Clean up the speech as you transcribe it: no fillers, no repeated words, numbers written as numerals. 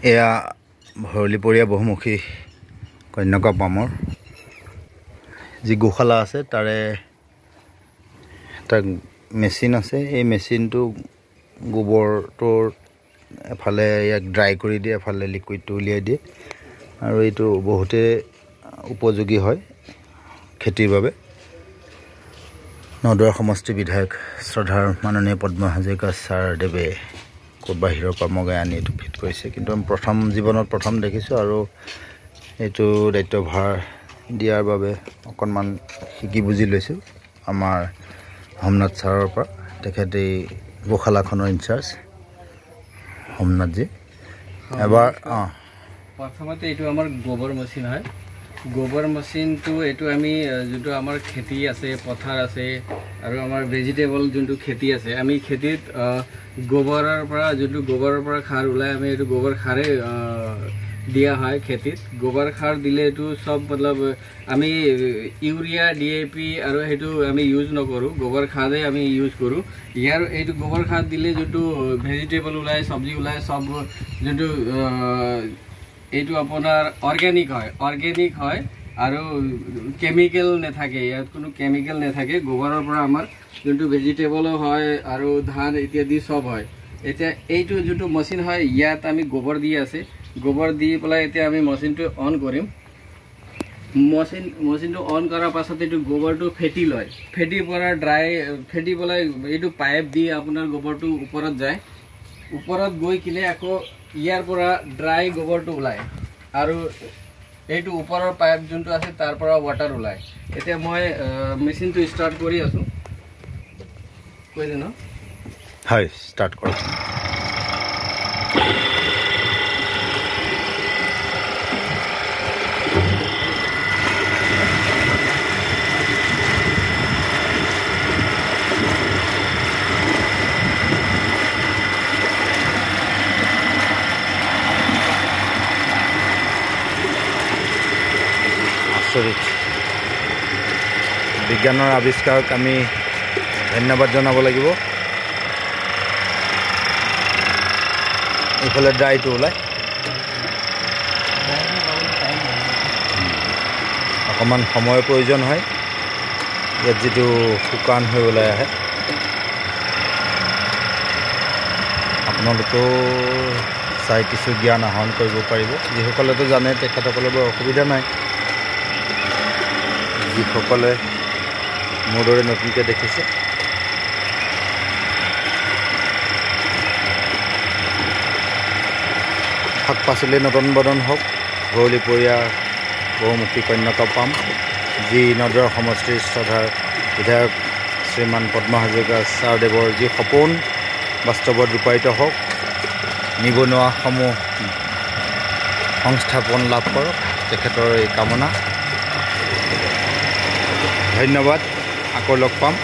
এয়া ভৰলীপৰীয়া বহুমুখী কন্যকা পামৰ যি গোশালা আছে তাৰে এটা মেচিন আছে। এই মেচিনটো গোবৰটোৰ এফালে ইয়াক ড্ৰাই কৰি দিয়ে, এফালে লিকুইডটো উলিয়াই দিয়ে আৰু এইটো বহুতে উপযোগী হয় খেতিৰ বাবে। নদুৱাৰ সমষ্টি বিধায়ক শ্ৰদ্ধাৰ মাননীয় পদ্ম হাজৰিকা ছাৰদেৱে ক'ত বাহিৰৰ পৰা মগাই আনি এইটো ফিট কৰিছে, কিন্তু আমি জীৱনত প্ৰথম দেখিছোঁ আৰু এইটো দায়িত্বভাৰ দিয়াৰ বাবে অকণমান শিকি বুজি লৈছোঁ আমাৰ হোমনাথ ছাৰৰ পৰা। তেখেতে গোশালাখনৰ ইনচাৰ্জ হোমনাথজী। এবাৰ প্ৰথমতে এইটো আমাৰ গোবৰ মেচিন হয়। গোবৰ মেচিনটো এইটো আমি যোনটো আমাৰ খেতি আছে, পথাৰ আছে আৰু আমাৰ ভেজিটেবল যোনটো খেতি আছে, আমি খেতিত গোবৰৰ পৰা সাৰ ওলাই আমি এইটো গোবৰ সাৰে দিয়া হয় খেতিত। গোবৰ সাৰ দিলে এইটো চব মতলব আমি ইউৰিয়া DAP আৰু সেইটো আমি ইউজ নকৰোঁ, গোবৰ সাৰে আমি ইউজ কৰোঁ। ইয়াৰ এইটো গোবৰ সাৰ দিলে যোনটো ভেজিটেবল ওলায়, চব্জি ওলায়, চব যোনটো এইটো আপোনাৰ অৰ্গেনিক হয় আৰু কেমিকেল নাথাকে, ইয়াত কোনো কেমিকেল নাথাকে। গোবৰৰ পৰা আমাৰ যোনটো ভেজিটেবলো হয় আৰু ধান ইত্যাদি চব হয়। এতিয়া এইটো যোনটো মেচিন হয়, ইয়াত আমি গোবৰ দি আছে, গোবৰ দি পেলাই এতিয়া আমি মেচিনটো অন কৰিম। মেচিনটো অন কৰাৰ পাছত এইটো গোবৰটো ফেটি লয়, ফেটি পেলাই এইটো পাইপ দি আপোনাৰ গোবৰটো ওপৰত যায়। ওপৰত গৈ কিনে আকৌ ইয়াৰ পৰা ড্ৰাই গোবৰটো ওলায় আৰু এইটো ওপৰৰ পাইপ যোনটো আছে তাৰ পৰা ৱাটাৰ ওলায়। এতিয়া মই মেচিনটো ষ্টাৰ্ট কৰি আছোঁ, কৈ দিওঁ ন? হয়, ষ্টাৰ্ট কৰক। বিজ্ঞানৰ আৱিষ্কাৰক আমি ধন্যবাদ জনাব লাগিব। এইফালে ড্ৰাইটো ওলায়, অকণমান সময়ৰ প্ৰয়োজন হয় ইয়াত যিটো শুকান হৈ ওলাই আহে। আপোনালোকেও চাই কিছু জ্ঞান আহৰণ কৰিব পাৰিব। যিসকলেতো জানে তেখেতসকলৰ বৰ অসুবিধা নাই, যিসকলে মোৰ দৰে নতুনকৈ দেখিছে। শাক পাচলি নতুন বদন হওক। ভৰলীপৰীয়া বহুমুখী কন্যকা পাম যি নদুৱাৰ সমষ্টিৰ শ্ৰদ্ধাৰ বিধায়ক শ্ৰীমান পদ্ম হাজৰিকা ছাৰদেৱৰ যি সপোন বাস্তৱত ৰূপায়িত হওক, নিবনুৱাসমূহ সংস্থাপন লাভ কৰক, তেখেতৰ এই কামনা। ধন্যবাদ, আকৌ লগ পাম।